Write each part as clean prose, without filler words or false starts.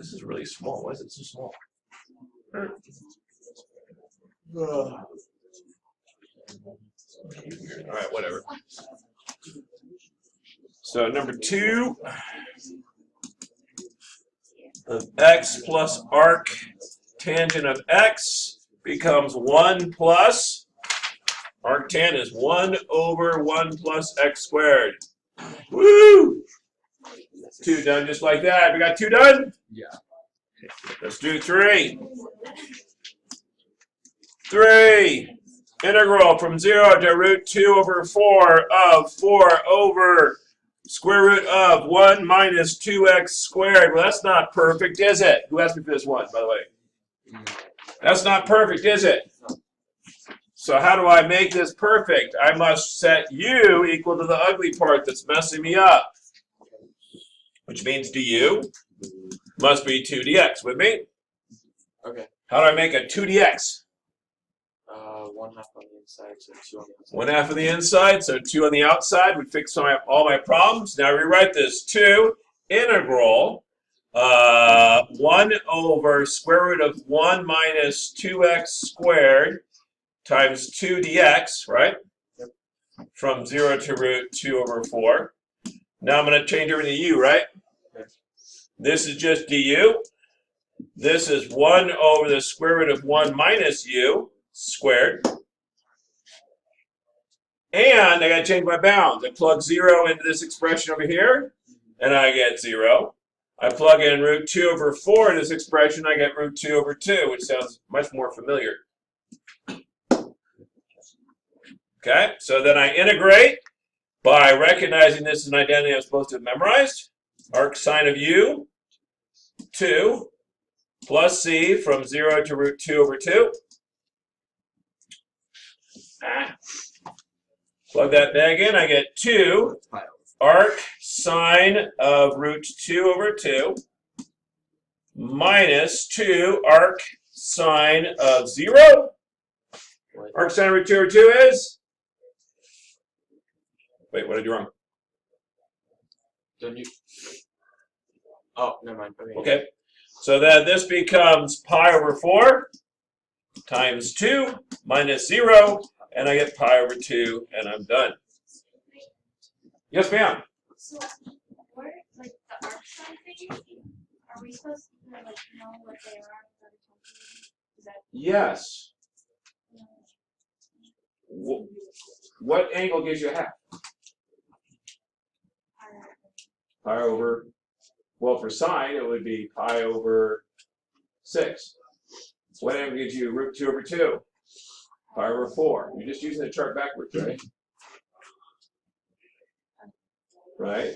This is really small. Why is it so small? All right, whatever. So number 2 of x plus arc tangent of x becomes 1 plus arctan is 1 over 1 plus x squared. Woo! 2 done just like that. We got 2 done? Yeah. Let's do 3. 3. Integral from 0 to root 2 over 4 of 4 over square root of 1 minus 2x squared. Well, that's not perfect, is it? Who asked me for this one, by the way? That's not perfect, is it? So how do I make this perfect? I must set u equal to the ugly part that's messing me up, which means du must be 2 dx. With me? Okay. How do I make a 2 dx? 1 half on the inside, so 2 on the outside. 1 half on the inside, so 2 on the outside. We fixed all my problems. Now rewrite this. 2 integral 1 over square root of 1 minus 2x squared times 2 dx, right? Yep. From 0 to root 2 over 4. Now I'm going to change everything to u, right? Okay. This is just du. This is 1 over the square root of 1 minus u squared. And I got to change my bounds. I plug 0 into this expression over here, and I get 0. I plug in root 2 over 4 in this expression, I get root 2 over 2, which sounds much more familiar. Okay, so then I integrate by recognizing this is an identity I'm supposed to have memorized. Arc sine of u, 2, plus c from 0 to root 2 over 2. Plug that back in, I get 2 arc sine of root 2 over 2 minus 2 arc sine of 0. Arc sine of root 2 over 2 is? Wait, what did I do wrong? Don't you? Oh, never mind. Okay, so then this becomes pi over 4 times 2 minus 0, and I get pi over 2, and I'm done. Yes, ma'am? So, where, like, the arc sine things, are we supposed to, like, know what they are? Is that, Yes. What angle gives you a half? Pi over, well, for sine, it would be pi over 6. What angle gives you root 2 over 2? Pi over 4. You're just using the chart backwards, right? Right?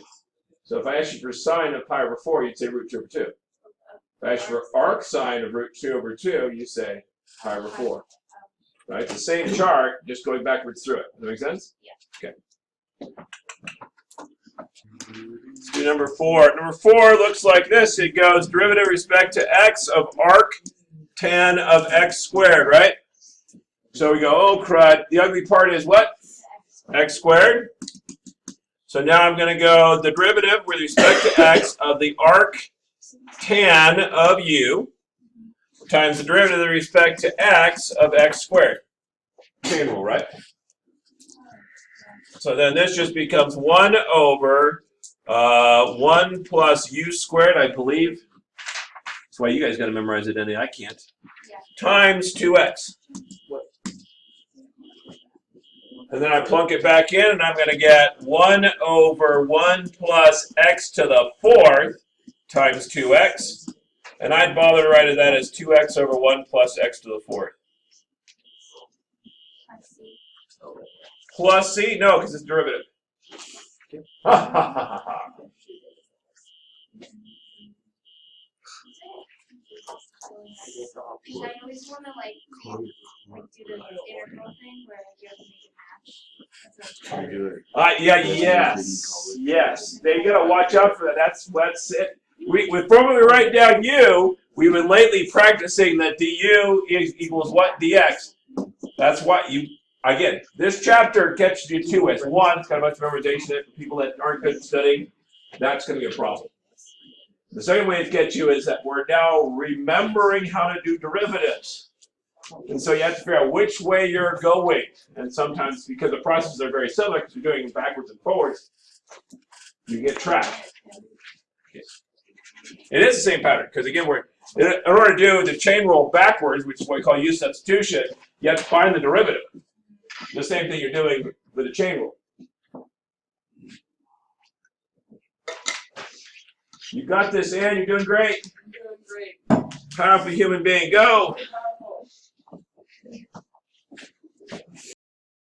So if I asked you for sine of pi over 4, you'd say root 2 over 2. If I asked you for arc sine of root 2 over 2, you say pi over 4. Right? The same chart, just going backwards through it. Does that make sense? Yeah. Okay. Let's do number 4. Number 4 looks like this. It goes derivative respect to x of arc tan of x squared, right? So we go, oh crud. The ugly part is what? X squared. So now I'm going to go the derivative with respect to x of the arc tan of u times the derivative with respect to x of x squared. Chain rule, right? So then this just becomes 1 over 1 plus u squared, I believe. That's why you guys got to memorize it, and I can't. Yeah. Times 2x. And then I plunk it back in, and I'm going to get 1 over 1 plus x to the 4th times 2x. And I'd bother to write that as 2x over 1 plus x to the 4th. Plus c? No, because it's derivative. Ha ha ha ha. Because I always want to, like do the integral thing where you have to make it match. Yes. They gotta watch out for that. That's it. Before we write down u, we've been lately practicing that du equals what? dx. That's what you. Again, this chapter catches you 2 ways. 1, it's got a bunch of memorization for people that aren't good at studying. That's going to be a problem. The second way it gets you is that we're now remembering how to do derivatives. And so you have to figure out which way you're going. And sometimes, because the processes are very similar, because you're doing it backwards and forwards, you get trapped. It is the same pattern, because again, in order to do the chain rule backwards, which is what we call use substitution, you have to find the derivative. The same thing you're doing with the chain rule. You got this, Ann. You're doing great. I'm doing great. Powerful human being. Go.